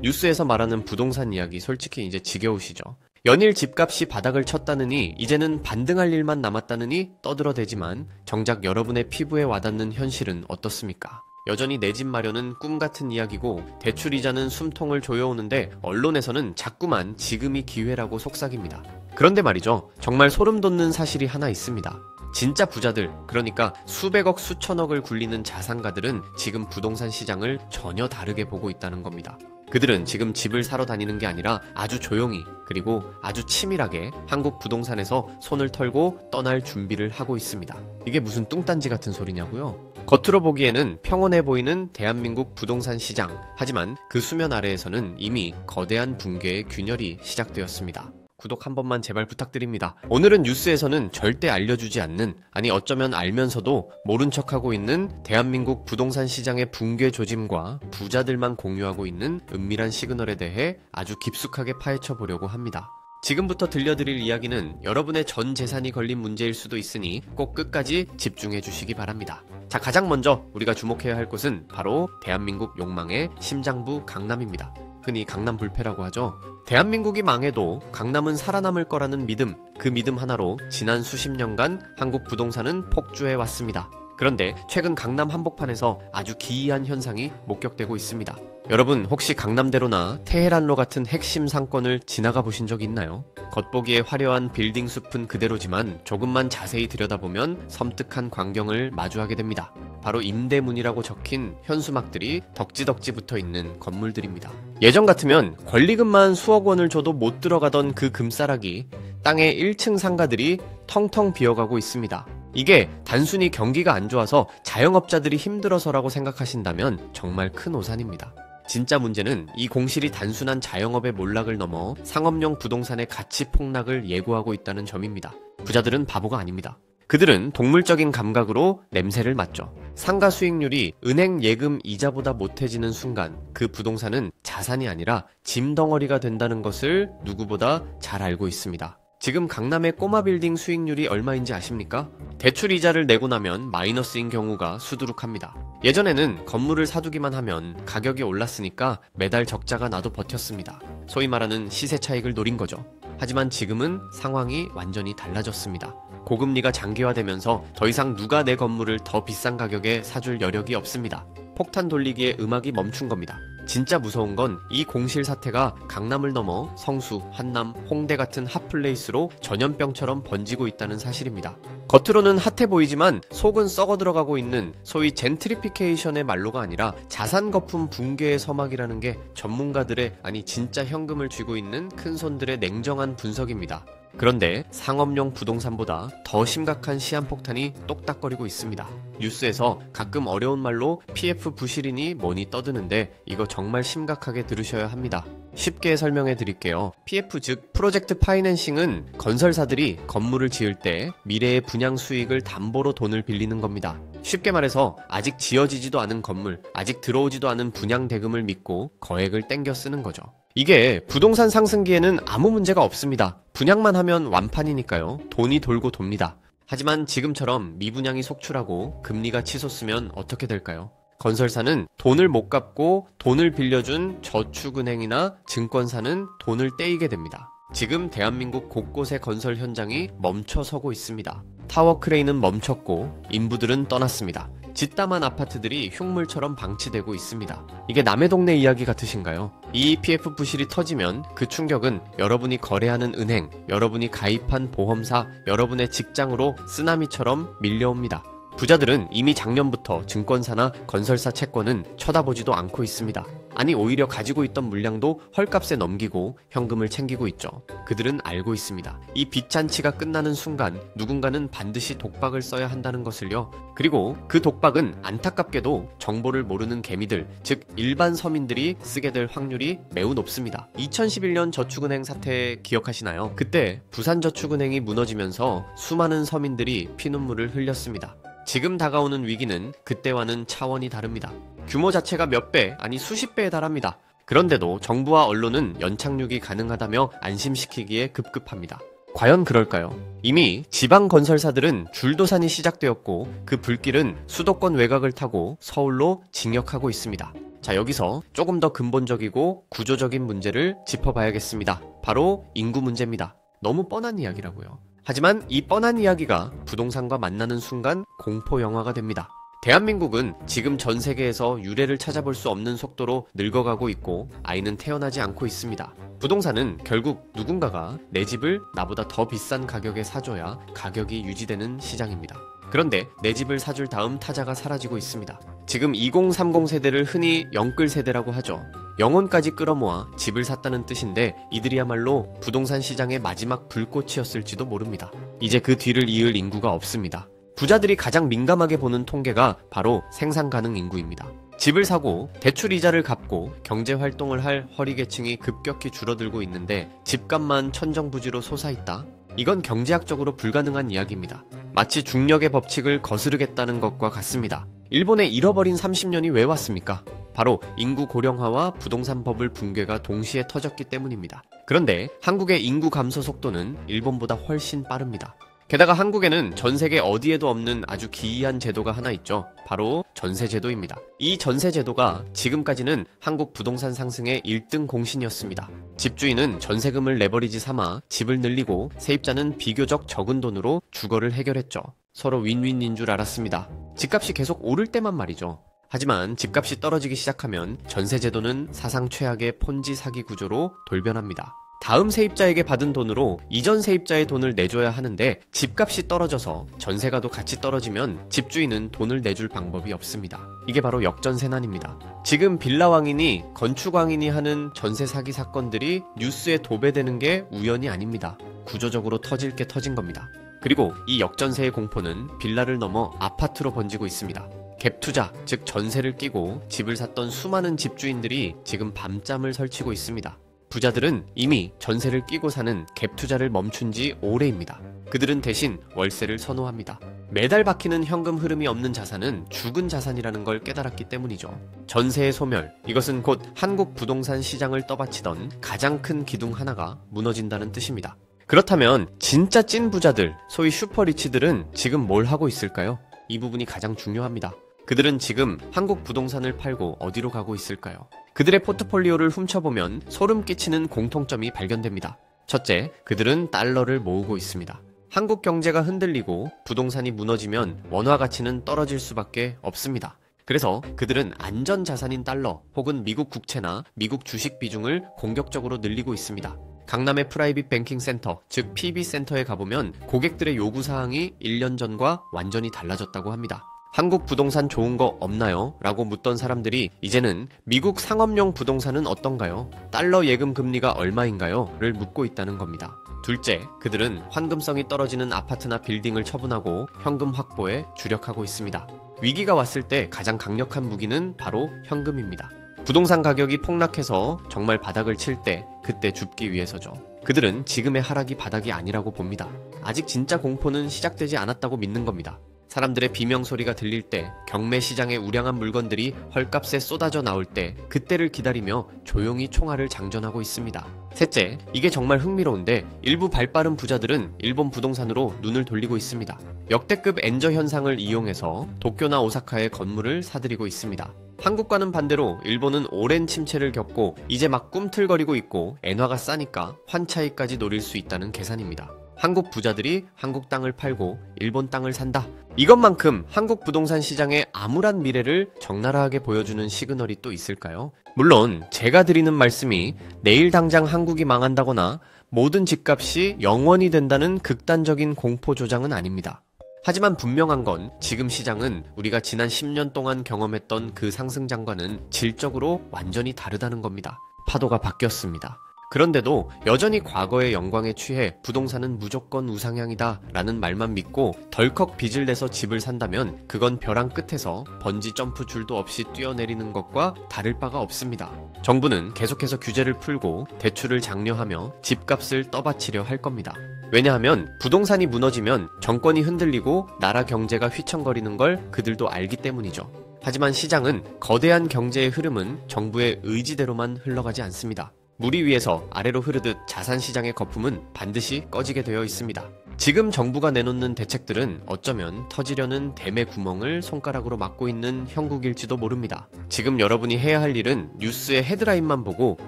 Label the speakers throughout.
Speaker 1: 뉴스에서 말하는 부동산 이야기 솔직히 이제 지겨우시죠? 연일 집값이 바닥을 쳤다느니 이제는 반등할 일만 남았다느니 떠들어대지만 정작 여러분의 피부에 와닿는 현실은 어떻습니까? 여전히 내 집 마련은 꿈같은 이야기고 대출이자는 숨통을 조여오는데 언론에서는 자꾸만 지금이 기회라고 속삭입니다. 그런데 말이죠, 정말 소름 돋는 사실이 하나 있습니다. 진짜 부자들, 그러니까 수백억 수천억을 굴리는 자산가들은 지금 부동산 시장을 전혀 다르게 보고 있다는 겁니다. 그들은 지금 집을 사러 다니는 게 아니라 아주 조용히, 그리고 아주 치밀하게 한국 부동산에서 손을 털고 떠날 준비를 하고 있습니다. 이게 무슨 뚱딴지 같은 소리냐고요? 겉으로 보기에는 평온해 보이는 대한민국 부동산 시장, 하지만 그 수면 아래에서는 이미 거대한 붕괴의 균열이 시작되었습니다. 구독 한 번만 제발 부탁드립니다. 오늘은 뉴스에서는 절대 알려주지 않는, 아니 어쩌면 알면서도 모른 척하고 있는 대한민국 부동산 시장의 붕괴 조짐과 부자들만 공유하고 있는 은밀한 시그널에 대해 아주 깊숙하게 파헤쳐 보려고 합니다. 지금부터 들려드릴 이야기는 여러분의 전 재산이 걸린 문제일 수도 있으니 꼭 끝까지 집중해 주시기 바랍니다. 자, 가장 먼저 우리가 주목해야 할 곳은 바로 대한민국 욕망의 심장부 강남입니다. 흔히 강남 불패라고 하죠. 대한민국이 망해도 강남은 살아남을 거라는 믿음, 그 믿음 하나로 지난 수십 년간 한국 부동산은 폭주해 왔습니다. 그런데 최근 강남 한복판에서 아주 기이한 현상이 목격되고 있습니다. 여러분, 혹시 강남대로나 테헤란로 같은 핵심 상권을 지나가 보신 적 있나요? 겉보기에 화려한 빌딩 숲은 그대로지만 조금만 자세히 들여다보면 섬뜩한 광경을 마주하게 됩니다. 바로 임대문이라고 적힌 현수막들이 덕지덕지 붙어있는 건물들입니다. 예전 같으면 권리금만 수억 원을 줘도 못 들어가던 그 금싸라기, 땅의 1층 상가들이 텅텅 비어가고 있습니다. 이게 단순히 경기가 안 좋아서 자영업자들이 힘들어서라고 생각하신다면 정말 큰 오산입니다. 진짜 문제는 이 공실이 단순한 자영업의 몰락을 넘어 상업용 부동산의 가치 폭락을 예고하고 있다는 점입니다. 부자들은 바보가 아닙니다. 그들은 동물적인 감각으로 냄새를 맡죠. 상가 수익률이 은행 예금 이자보다 못해지는 순간 그 부동산은 자산이 아니라 짐덩어리가 된다는 것을 누구보다 잘 알고 있습니다. 지금 강남의 꼬마 빌딩 수익률이 얼마인지 아십니까? 대출 이자를 내고 나면 마이너스인 경우가 수두룩합니다. 예전에는 건물을 사두기만 하면 가격이 올랐으니까 매달 적자가 나도 버텼습니다. 소위 말하는 시세 차익을 노린 거죠. 하지만 지금은 상황이 완전히 달라졌습니다. 고금리가 장기화되면서 더 이상 누가 내 건물을 더 비싼 가격에 사줄 여력이 없습니다. 폭탄 돌리기에 음악이 멈춘 겁니다. 진짜 무서운 건 이 공실 사태가 강남을 넘어 성수, 한남, 홍대 같은 핫플레이스로 전염병처럼 번지고 있다는 사실입니다. 겉으로는 핫해 보이지만 속은 썩어 들어가고 있는 소위 젠트리피케이션의 말로가 아니라 자산 거품 붕괴의 서막이라는 게 전문가들의, 아니 진짜 현금을 쥐고 있는 큰손들의 냉정한 분석입니다. 그런데 상업용 부동산보다 더 심각한 시한폭탄이 똑딱거리고 있습니다. 뉴스에서 가끔 어려운 말로 PF 부실이니 뭐니 떠드는데 이거 정말 심각하게 들으셔야 합니다. 쉽게 설명해 드릴게요. PF 즉 프로젝트 파이낸싱은 건설사들이 건물을 지을 때 미래의 분양 수익을 담보로 돈을 빌리는 겁니다. 쉽게 말해서 아직 지어지지도 않은 건물, 아직 들어오지도 않은 분양 대금을 믿고 거액을 땡겨 쓰는 거죠. 이게 부동산 상승기에는 아무 문제가 없습니다. 분양만 하면 완판이니까요. 돈이 돌고 돕니다. 하지만 지금처럼 미분양이 속출하고 금리가 치솟으면 어떻게 될까요? 건설사는 돈을 못 갚고 돈을 빌려준 저축은행이나 증권사는 돈을 떼이게 됩니다. 지금 대한민국 곳곳의 건설 현장이 멈춰서고 있습니다. 타워 크레인은 멈췄고 인부들은 떠났습니다. 짓담한 아파트들이 흉물처럼 방치되고 있습니다. 이게 남의 동네 이야기 같으신가요? 이 PF 부실이 터지면 그 충격은 여러분이 거래하는 은행, 여러분이 가입한 보험사, 여러분의 직장으로 쓰나미처럼 밀려옵니다. 부자들은 이미 작년부터 증권사나 건설사 채권은 쳐다보지도 않고 있습니다. 아니 오히려 가지고 있던 물량도 헐값에 넘기고 현금을 챙기고 있죠. 그들은 알고 있습니다. 이 빚잔치가 끝나는 순간 누군가는 반드시 독박을 써야 한다는 것을요. 그리고 그 독박은 안타깝게도 정보를 모르는 개미들, 즉 일반 서민들이 쓰게 될 확률이 매우 높습니다. 2011년 저축은행 사태 기억하시나요? 그때 부산저축은행이 무너지면서 수많은 서민들이 피눈물을 흘렸습니다. 지금 다가오는 위기는 그때와는 차원이 다릅니다. 규모 자체가 몇 배, 아니 수십 배에 달합니다. 그런데도 정부와 언론은 연착륙이 가능하다며 안심시키기에 급급합니다. 과연 그럴까요? 이미 지방 건설사들은 줄도산이 시작되었고 그 불길은 수도권 외곽을 타고 서울로 진격하고 있습니다. 자, 여기서 조금 더 근본적이고 구조적인 문제를 짚어봐야겠습니다. 바로 인구 문제입니다. 너무 뻔한 이야기라고요. 하지만 이 뻔한 이야기가 부동산과 만나는 순간 공포 영화가 됩니다. 대한민국은 지금 전 세계에서 유례를 찾아볼 수 없는 속도로 늙어가고 있고 아이는 태어나지 않고 있습니다. 부동산은 결국 누군가가 내 집을 나보다 더 비싼 가격에 사줘야 가격이 유지되는 시장입니다. 그런데 내 집을 사줄 다음 타자가 사라지고 있습니다. 지금 2030 세대를 흔히 영끌 세대라고 하죠. 영혼까지 끌어모아 집을 샀다는 뜻인데 이들이야말로 부동산 시장의 마지막 불꽃이었을지도 모릅니다. 이제 그 뒤를 이을 인구가 없습니다. 부자들이 가장 민감하게 보는 통계가 바로 생산 가능 인구입니다. 집을 사고 대출 이자를 갚고 경제 활동을 할 허리계층이 급격히 줄어들고 있는데 집값만 천정부지로 솟아있다? 이건 경제학적으로 불가능한 이야기입니다. 마치 중력의 법칙을 거스르겠다는 것과 같습니다. 일본에 잃어버린 30년이 왜 왔습니까? 바로 인구 고령화와 부동산 버블 붕괴가 동시에 터졌기 때문입니다. 그런데 한국의 인구 감소 속도는 일본보다 훨씬 빠릅니다. 게다가 한국에는 전 세계 어디에도 없는 아주 기이한 제도가 하나 있죠. 바로 전세제도입니다. 이 전세제도가 지금까지는 한국 부동산 상승의 1등 공신이었습니다. 집주인은 전세금을 레버리지 삼아 집을 늘리고 세입자는 비교적 적은 돈으로 주거를 해결했죠. 서로 윈윈인 줄 알았습니다. 집값이 계속 오를 때만 말이죠. 하지만 집값이 떨어지기 시작하면 전세제도는 사상 최악의 폰지 사기 구조로 돌변합니다. 다음 세입자에게 받은 돈으로 이전 세입자의 돈을 내줘야 하는데 집값이 떨어져서 전세가도 같이 떨어지면 집주인은 돈을 내줄 방법이 없습니다. 이게 바로 역전세난입니다. 지금 빌라왕이니 건축왕이니 하는 전세 사기 사건들이 뉴스에 도배되는 게 우연이 아닙니다. 구조적으로 터질 게 터진 겁니다. 그리고 이 역전세의 공포는 빌라를 넘어 아파트로 번지고 있습니다. 갭투자, 즉 전세를 끼고 집을 샀던 수많은 집주인들이 지금 밤잠을 설치고 있습니다. 부자들은 이미 전세를 끼고 사는 갭 투자를 멈춘 지 오래입니다. 그들은 대신 월세를 선호합니다. 매달 박히는 현금 흐름이 없는 자산은 죽은 자산이라는 걸 깨달았기 때문이죠. 전세의 소멸, 이것은 곧 한국 부동산 시장을 떠받치던 가장 큰 기둥 하나가 무너진다는 뜻입니다. 그렇다면 진짜 찐 부자들, 소위 슈퍼리치들은 지금 뭘 하고 있을까요? 이 부분이 가장 중요합니다. 그들은 지금 한국 부동산을 팔고 어디로 가고 있을까요? 그들의 포트폴리오를 훔쳐보면 소름 끼치는 공통점이 발견됩니다. 첫째, 그들은 달러를 모으고 있습니다. 한국 경제가 흔들리고 부동산이 무너지면 원화 가치는 떨어질 수밖에 없습니다. 그래서 그들은 안전자산인 달러 혹은 미국 국채나 미국 주식 비중을 공격적으로 늘리고 있습니다. 강남의 프라이빗 뱅킹 센터, 즉 PB센터에 가보면 고객들의 요구사항이 1년 전과 완전히 달라졌다고 합니다. 한국 부동산 좋은 거 없나요? 라고 묻던 사람들이 이제는 미국 상업용 부동산은 어떤가요? 달러 예금 금리가 얼마인가요? 를 묻고 있다는 겁니다. 둘째, 그들은 환금성이 떨어지는 아파트나 빌딩을 처분하고 현금 확보에 주력하고 있습니다. 위기가 왔을 때 가장 강력한 무기는 바로 현금입니다. 부동산 가격이 폭락해서 정말 바닥을 칠 때 그때 줍기 위해서죠. 그들은 지금의 하락이 바닥이 아니라고 봅니다. 아직 진짜 공포는 시작되지 않았다고 믿는 겁니다. 사람들의 비명소리가 들릴 때, 경매 시장에 우량한 물건들이 헐값에 쏟아져 나올 때 그때를 기다리며 조용히 총알을 장전하고 있습니다. 셋째, 이게 정말 흥미로운데 일부 발빠른 부자들은 일본 부동산으로 눈을 돌리고 있습니다. 역대급 엔저 현상을 이용해서 도쿄나 오사카의 건물을 사들이고 있습니다. 한국과는 반대로 일본은 오랜 침체를 겪고 이제 막 꿈틀거리고 있고 엔화가 싸니까 환차익까지 노릴 수 있다는 계산입니다. 한국 부자들이 한국 땅을 팔고 일본 땅을 산다. 이것만큼 한국 부동산 시장의 암울한 미래를 적나라하게 보여주는 시그널이 또 있을까요? 물론 제가 드리는 말씀이 내일 당장 한국이 망한다거나 모든 집값이 0원이 된다는 극단적인 공포 조장은 아닙니다. 하지만 분명한 건 지금 시장은 우리가 지난 10년 동안 경험했던 그 상승장과는 질적으로 완전히 다르다는 겁니다. 파도가 바뀌었습니다. 그런데도 여전히 과거의 영광에 취해 부동산은 무조건 우상향이다 라는 말만 믿고 덜컥 빚을 내서 집을 산다면 그건 벼랑 끝에서 번지 점프 줄도 없이 뛰어내리는 것과 다를 바가 없습니다. 정부는 계속해서 규제를 풀고 대출을 장려하며 집값을 떠받치려 할 겁니다. 왜냐하면 부동산이 무너지면 정권이 흔들리고 나라 경제가 휘청거리는 걸 그들도 알기 때문이죠. 하지만 시장은 거대한 경제의 흐름은 정부의 의지대로만 흘러가지 않습니다. 물 위에서 아래로 흐르듯 자산시장의 거품은 반드시 꺼지게 되어 있습니다. 지금 정부가 내놓는 대책들은 어쩌면 터지려는 댐의 구멍을 손가락으로 막고 있는 형국일지도 모릅니다. 지금 여러분이 해야 할 일은 뉴스의 헤드라인만 보고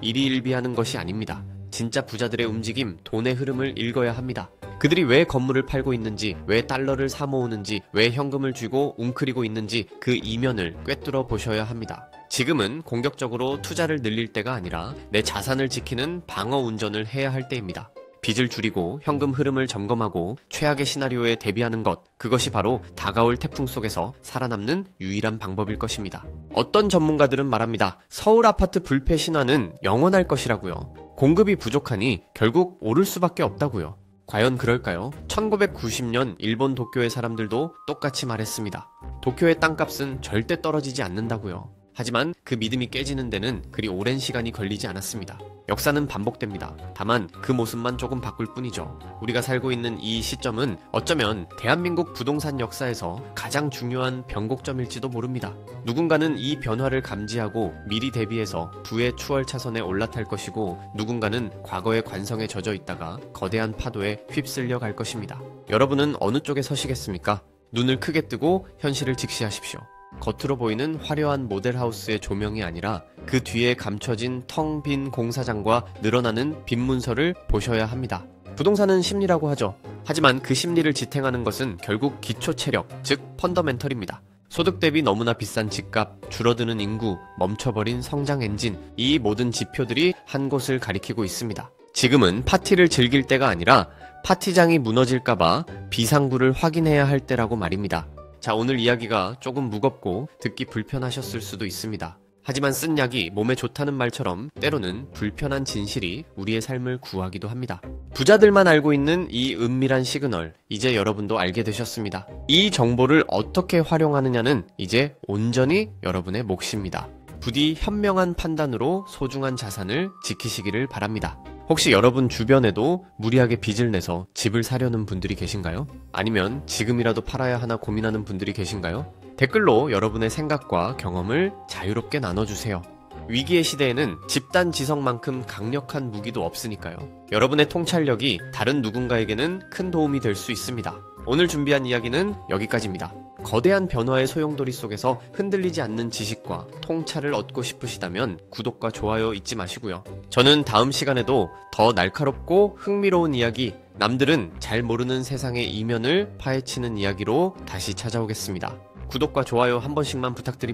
Speaker 1: 일희일비하는 것이 아닙니다. 진짜 부자들의 움직임, 돈의 흐름을 읽어야 합니다. 그들이 왜 건물을 팔고 있는지, 왜 달러를 사모으는지, 왜 현금을 쥐고 웅크리고 있는지 그 이면을 꿰뚫어 보셔야 합니다. 지금은 공격적으로 투자를 늘릴 때가 아니라 내 자산을 지키는 방어 운전을 해야 할 때입니다. 빚을 줄이고 현금 흐름을 점검하고 최악의 시나리오에 대비하는 것, 그것이 바로 다가올 태풍 속에서 살아남는 유일한 방법일 것입니다. 어떤 전문가들은 말합니다. 서울 아파트 불패 신화는 영원할 것이라고요. 공급이 부족하니 결국 오를 수밖에 없다고요. 과연 그럴까요? 1990년 일본 도쿄의 사람들도 똑같이 말했습니다. 도쿄의 땅값은 절대 떨어지지 않는다고요. 하지만 그 믿음이 깨지는 데는 그리 오랜 시간이 걸리지 않았습니다. 역사는 반복됩니다. 다만 그 모습만 조금 바꿀 뿐이죠. 우리가 살고 있는 이 시점은 어쩌면 대한민국 부동산 역사에서 가장 중요한 변곡점일지도 모릅니다. 누군가는 이 변화를 감지하고 미리 대비해서 부의 추월 차선에 올라탈 것이고, 누군가는 과거의 관성에 젖어 있다가 거대한 파도에 휩쓸려 갈 것입니다. 여러분은 어느 쪽에 서시겠습니까? 눈을 크게 뜨고 현실을 직시하십시오. 겉으로 보이는 화려한 모델하우스의 조명이 아니라 그 뒤에 감춰진 텅 빈 공사장과 늘어나는 빈 문서를 보셔야 합니다. 부동산은 심리라고 하죠. 하지만 그 심리를 지탱하는 것은 결국 기초 체력, 즉 펀더멘털입니다. 소득 대비 너무나 비싼 집값, 줄어드는 인구, 멈춰버린 성장 엔진, 이 모든 지표들이 한 곳을 가리키고 있습니다. 지금은 파티를 즐길 때가 아니라 파티장이 무너질까봐 비상구를 확인해야 할 때라고 말입니다. 자, 오늘 이야기가 조금 무겁고 듣기 불편하셨을 수도 있습니다. 하지만 쓴 약이 몸에 좋다는 말처럼 때로는 불편한 진실이 우리의 삶을 구하기도 합니다. 부자들만 알고 있는 이 은밀한 시그널, 이제 여러분도 알게 되셨습니다. 이 정보를 어떻게 활용하느냐는 이제 온전히 여러분의 몫입니다. 부디 현명한 판단으로 소중한 자산을 지키시기를 바랍니다. 혹시 여러분 주변에도 무리하게 빚을 내서 집을 사려는 분들이 계신가요? 아니면 지금이라도 팔아야 하나 고민하는 분들이 계신가요? 댓글로 여러분의 생각과 경험을 자유롭게 나눠주세요. 위기의 시대에는 집단 지성만큼 강력한 무기도 없으니까요. 여러분의 통찰력이 다른 누군가에게는 큰 도움이 될 수 있습니다. 오늘 준비한 이야기는 여기까지입니다. 거대한 변화의 소용돌이 속에서 흔들리지 않는 지식과 통찰을 얻고 싶으시다면 구독과 좋아요 잊지 마시고요. 저는 다음 시간에도 더 날카롭고 흥미로운 이야기, 남들은 잘 모르는 세상의 이면을 파헤치는 이야기로 다시 찾아오겠습니다. 구독과 좋아요 한 번씩만 부탁드립니다.